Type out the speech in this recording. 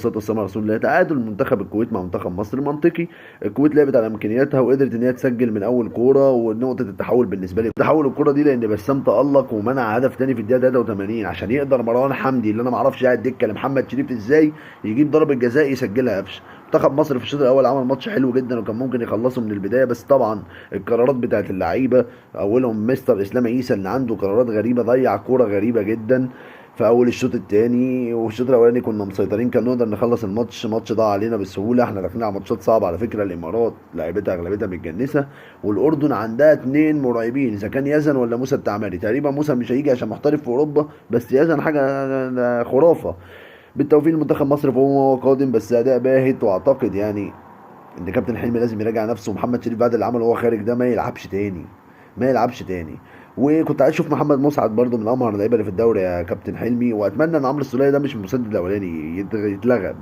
والصلاه والسلام على رسول الله. تعادل منتخب الكويت مع منتخب مصر منطقي. الكويت لعبت على امكانياتها وقدرت ان هي تسجل من اول كوره، ونقطه التحول بالنسبه لي تحول الكوره دي لان بسام تالق ومنع هدف تاني في الدقيقه 83 عشان يقدر مروان حمدي اللي انا ما اعرفش قاعد دكه لمحمد شريف ازاي يجيب ضربه جزاء يسجلها قفشه. منتخب مصر في الشوط الاول عمل ماتش حلو جدا وكان ممكن يخلصوا من البدايه، بس طبعا القرارات بتاعت اللعيبه اولهم مستر اسلام عيسى اللي عنده قرارات غريبه، ضيع كوره غريبه جدا في اول الشوط الثاني. والشوط الاولاني كنا مسيطرين، كان نقدر نخلص الماتش. ماتش ضاع علينا بسهوله. احنا داخلين على ماتشات صعبه على فكره. الامارات لعيبتها اغلبيتها متجنسه، والاردن عندها اتنين مرعبين، اذا كان يزن ولا موسى التعماري. تقريبا موسى مش هيجي عشان محترف في اوروبا، بس يزن حاجه خرافه. بالتوفيق لمنتخب مصر فهو قادم، بس اداء باهت. واعتقد يعني ان كابتن حلمي لازم يراجع نفسه، ومحمد شريف بعد اللي عمله وهو خارج ده ما يلعبش تاني، ما يلعبش تاني. وكنت عايز اشوف محمد مسعد برضو من امهر اللعيبه اللي في الدوري يا كابتن حلمي، واتمنى ان عمرو السوليه ده مش المسدد الاولاني يتلغى.